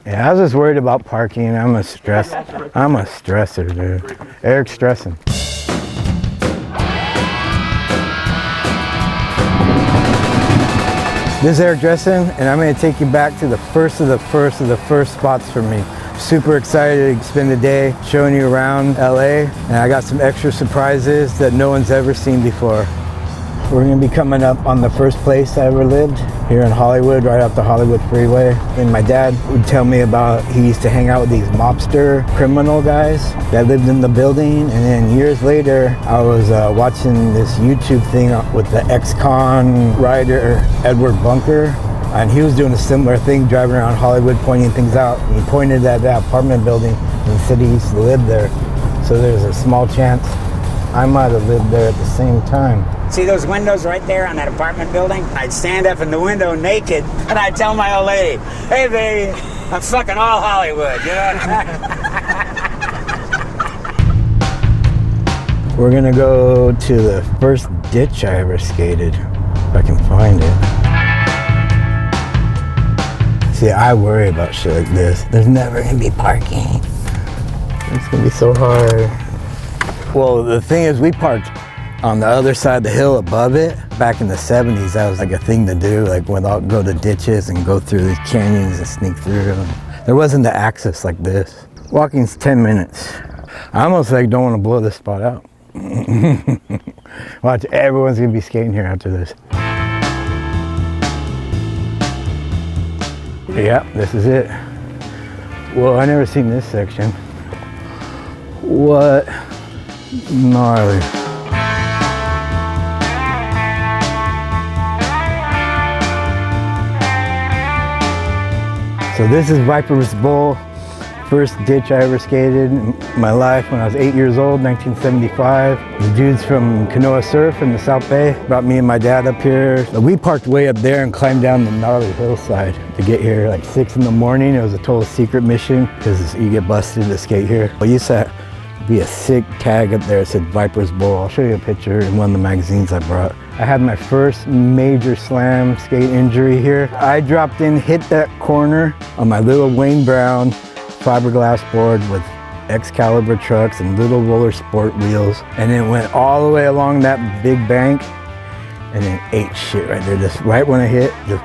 Yeah, I was just worried about parking. I'm a stressor, dude. Eric Dressen. This is Eric Dressen, and I'm going to take you back to the first spots for me. Super excited to spend the day showing you around LA, and I got some extra surprises that no one's ever seen before. We're going to be coming up on the first place I ever lived, here in Hollywood, right off the Hollywood freeway. And my dad would tell me about, he used to hang out with these mobster criminal guys that lived in the building. And then years later, I was watching this YouTube thing with the ex-con writer, Edward Bunker. And he was doing a similar thing, driving around Hollywood, pointing things out. And he pointed at that apartment building and said he used to live there. So there's a small chance I might have lived there at the same time. See those windows right there on that apartment building? I'd stand up in the window naked, and I'd tell my old lady, "Hey, baby, I'm fucking all Hollywood," you know? We're gonna go to the first ditch I ever skated, if I can find it. See, I worry about shit like this. There's never gonna be parking. It's gonna be so hard. Well, the thing is, we parked on the other side of the hill above it. Back in the 70s, that was like a thing to do, like when I'll go to ditches and go through these canyons and sneak through. There wasn't the access like this. Walking's 10 minutes. I almost like don't want to blow this spot out. Watch, everyone's gonna be skating here after this. Yeah, this is it. Whoa, I never seen this section. What? Gnarly. So this is Viper's Bowl, first ditch I ever skated in my life when I was 8 years old, 1975. The dudes from Canoa Surf in the South Bay brought me and my dad up here. We parked way up there and climbed down the gnarly hillside to get here like 6 in the morning. It was a total secret mission because you get busted to skate here. I used to be a sick tag up there that said Viper's Bowl. I'll show you a picture in one of the magazines I brought. I had my first major slam skate injury here. I dropped in, hit that corner on my little Wayne Brown fiberglass board with Excalibur trucks and little roller sport wheels, and it went all the way along that big bank and then ate shit right there. Just right when I hit, just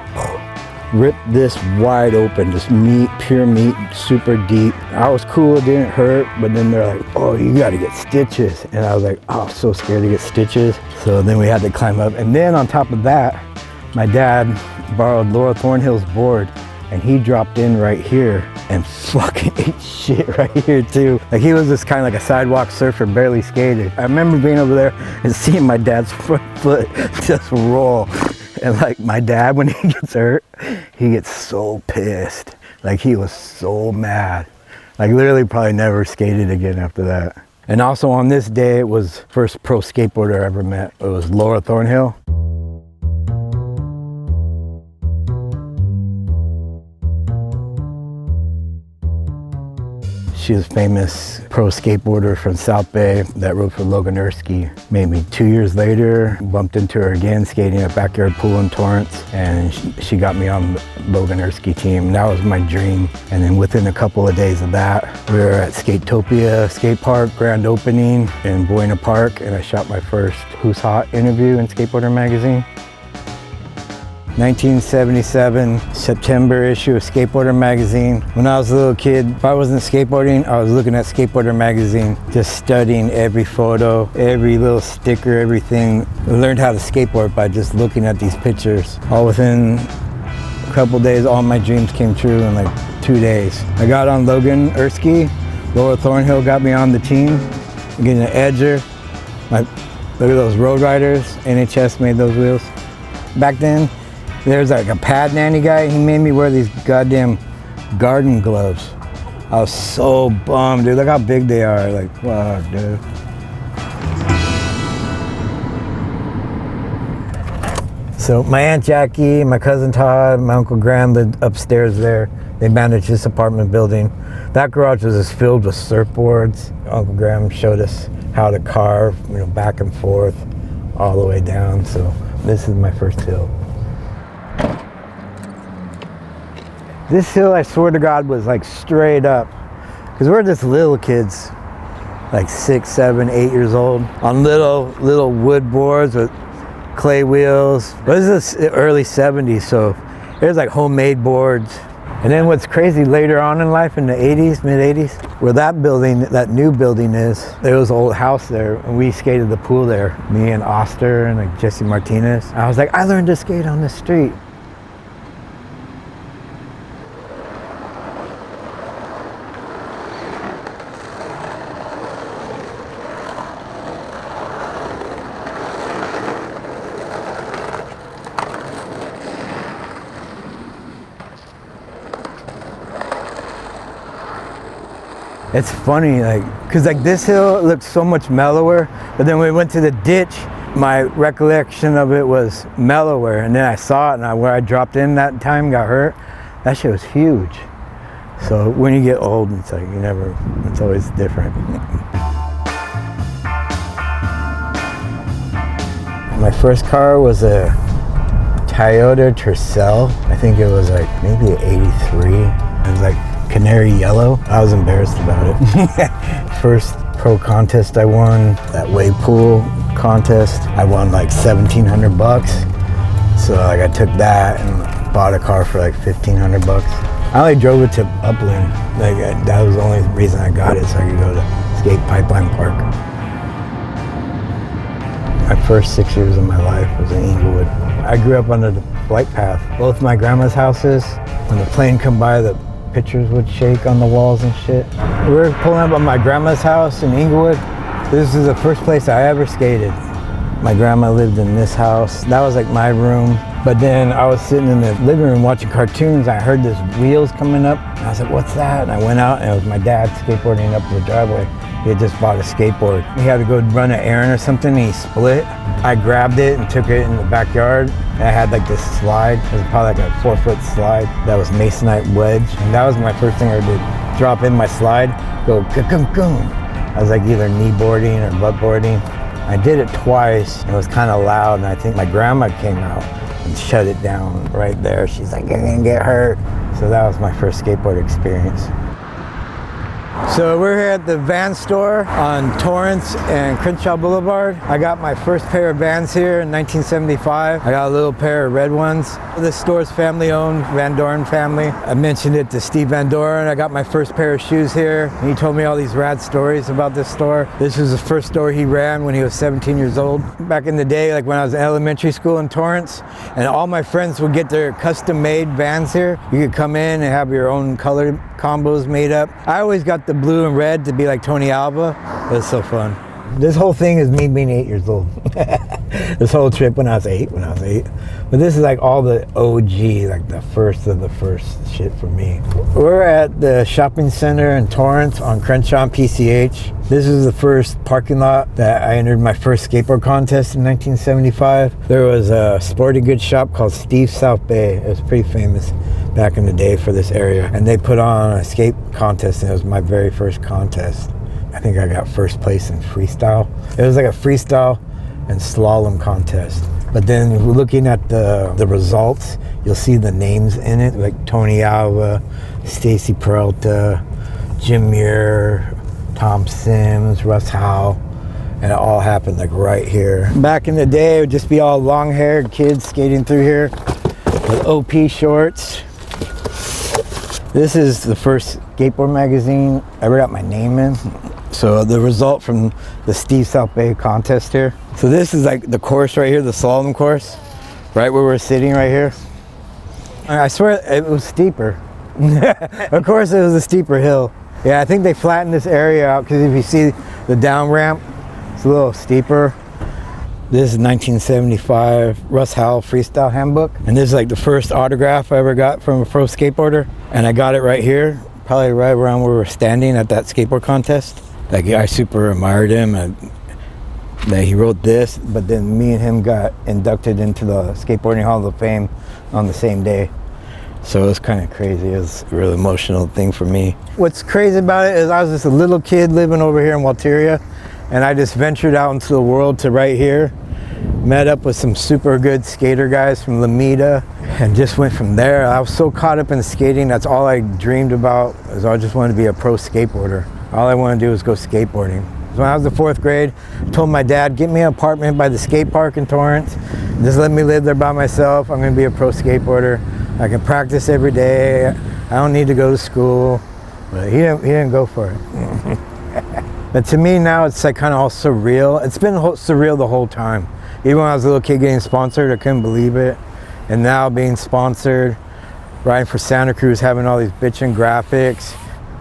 ripped this wide open, just meat, pure meat, super deep. I was cool, it didn't hurt, but then they're like, "Oh, you gotta get stitches." And I was like, "Oh, so scared to get stitches." So then we had to climb up. And then on top of that, my dad borrowed Laura Thornhill's board, and he dropped in right here and fucking ate shit right here too. Like he was just kind of like a sidewalk surfer, barely skated. I remember being over there and seeing my dad's front foot just roll. And like my dad, when he gets hurt, he gets so pissed. Like he was so mad. Like literally probably never skated again after that. And also on this day, it was first pro skateboarder I ever met. It was Laura Thornhill. She was a famous pro skateboarder from South Bay that rode for Logan Ersky. Maybe 2 years later, bumped into her again skating at Backyard Pool in Torrance, and she got me on the Logan Ersky team. That was my dream. And then within a couple of days of that, we were at Skatopia Skate Park grand opening in Buena Park, and I shot my first Who's Hot interview in Skateboarder magazine. 1977, September issue of Skateboarder magazine. When I was a little kid, if I wasn't skateboarding, I was looking at Skateboarder magazine, just studying every photo, every little sticker, everything. I learned how to skateboard by just looking at these pictures. All within a couple days, all my dreams came true in like 2 days. I got on Logan Ersky. Laura Thornhill got me on the team. I'm getting an edger. Look at those Road Riders. NHS made those wheels. Back then, there's like a pad nanny guy. He made me wear these goddamn garden gloves. I was so bummed, dude. Look how big they are. Like, wow, dude. So my Aunt Jackie, my cousin Todd, my Uncle Graham lived upstairs there. They managed this apartment building. That garage was just filled with surfboards. Uncle Graham showed us how to carve, back and forth, all the way down. So this is my first hill. This hill, I swear to God, was like straight up. Because we're just little kids, like 6, 7, 8 years old, on little wood boards with clay wheels. But this is the early 70s, so there's like homemade boards. And then what's crazy, later on in life, in the 80s, mid-80s, where that building, that new building is, there was an old house there, and we skated the pool there. Me and Oster and like Jesse Martinez. I was like, I learned to skate on the street. It's funny, like, cause like this hill looks so much mellower, but then when we went to the ditch, my recollection of it was mellower, and then I saw it, and where I dropped in that time, got hurt, that shit was huge. So when you get old, it's like it's always different. My first car was a Toyota Tercel. I think it was like maybe an 83. It was like canary yellow. I was embarrassed about it. First pro contest I won, that wave pool contest, I won like $1,700. So like I took that and bought a car for like $1,500. I only drove it to Upland. Like that was the only reason I got it, so I could go to Skate Pipeline Park. My first 6 years of my life was in Inglewood. I grew up under the flight path. Both my grandma's houses, when the plane come by, the pictures would shake on the walls and shit. We were pulling up on my grandma's house in Inglewood. This is the first place I ever skated. My grandma lived in this house. That was like my room. But then I was sitting in the living room watching cartoons. I heard this wheels coming up. And I was like, what's that? And I went out, and it was my dad skateboarding up the driveway. He had just bought a skateboard. He had to go run an errand or something, and he split. I grabbed it and took it in the backyard. And I had like this slide. It was probably like a 4-foot slide that was masonite wedge. And that was my first thing I did. Drop in my slide, go ka-kum-kum. I was like either knee boarding or butt boarding. I did it twice, and it was kind of loud, and I think my grandma came out and shut it down right there. She's like, you're gonna get hurt. So that was my first skateboard experience. So we're here at the van store on Torrance and Crenshaw Boulevard. I got my first pair of Vans here in 1975. I got a little pair of red ones. This store's family owned, Van Doren family. I mentioned it to Steve Van Doren. I got my first pair of shoes here. And he told me all these rad stories about this store. This was the first store he ran when he was 17 years old. Back in the day, like when I was in elementary school in Torrance, and all my friends would get their custom made Vans here. You could come in and have your own color combos made up. I always got the blue and red to be like Tony Alva. It was so fun. This whole thing is me being 8 years old. This whole trip when I was eight. But this is like all the OG, like the first of the first shit for me. We're at the shopping center in Torrance on Crenshaw and PCH. This is the first parking lot that I entered my first skateboard contest in 1975. There was a sporting goods shop called Steve's South Bay. It was pretty famous back in the day for this area. And they put on a skate contest, and it was my very first contest. I think I got first place in freestyle. It was like a freestyle and slalom contest. But then looking at the results, you'll see the names in it, like Tony Alva, Stacy Peralta, Jim Muir, Tom Sims, Russ Howe, and it all happened like right here. Back in the day, it would just be all long-haired kids skating through here with OP shorts. This is the first skateboard magazine I ever got my name in. So the result from the Steve South Bay contest here. So this is like the course right here, the slalom course, right where we're sitting right here. I swear it was steeper. Of course it was a steeper hill. Yeah, I think they flattened this area out because if you see the down ramp, it's a little steeper. This is 1975 Russ Howell Freestyle Handbook. And this is like the first autograph I ever got from a pro skateboarder. And I got it right here, probably right around where we're standing at that skateboard contest. Like I super admired him and that he wrote this, but then me and him got inducted into the Skateboarding Hall of Fame on the same day. So it was kind of crazy. It was a real emotional thing for me. What's crazy about it is I was just a little kid living over here in Walteria, and I just ventured out into the world to right here. Met up with some super good skater guys from Lomita and just went from there. I was so caught up in skating, that's all I dreamed about, is I just wanted to be a pro skateboarder. All I wanted to do was go skateboarding. So when I was in 4th grade, I told my dad, get me an apartment by the skate park in Torrance. Just let me live there by myself. I'm gonna be a pro skateboarder. I can practice every day. I don't need to go to school. But he didn't go for it. But to me now, it's like kind of all surreal. It's been surreal the whole time. Even when I was a little kid getting sponsored, I couldn't believe it. And now being sponsored, riding for Santa Cruz, having all these bitchin' graphics.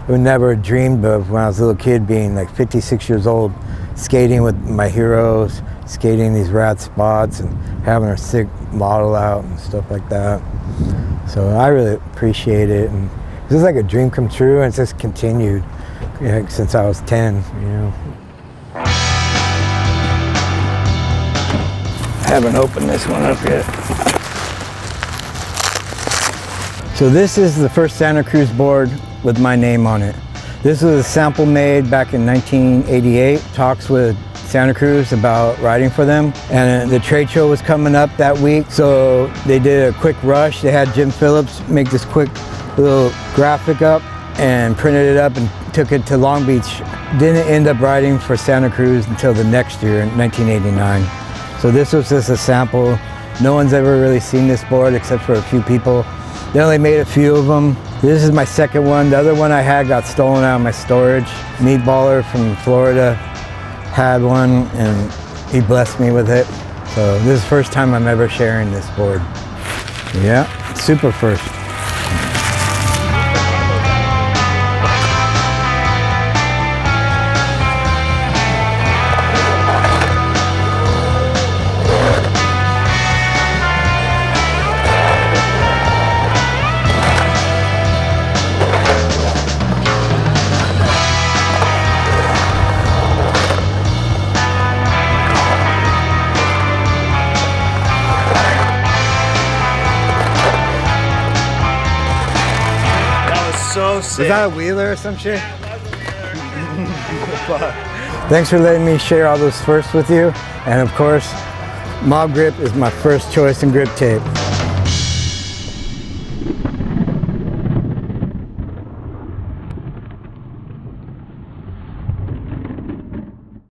I would never dreamed of when I was a little kid being like 56 years old, skating with my heroes, skating these rad spots and having a sick model out and stuff like that. So I really appreciate it. And it's just like a dream come true, and it's just continued since I was 10, you know. I haven't opened this one up yet. So this is the first Santa Cruz board with my name on it. This was a sample made back in 1988. Talks with Santa Cruz about riding for them. And the trade show was coming up that week, so they did a quick rush. They had Jim Phillips make this quick little graphic up and printed it up and took it to Long Beach. Didn't end up riding for Santa Cruz until the next year in 1989. So this was just a sample. No one's ever really seen this board except for a few people. They only made a few of them. This is my second one. The other one I had got stolen out of my storage. Meatballer from Florida had one and he blessed me with it. So this is the first time I'm ever sharing this board. Yeah, super first. So sick. Is that a wheeler or some shit? Thanks for letting me share all those firsts with you. And of course, Mob Grip is my first choice in grip tape.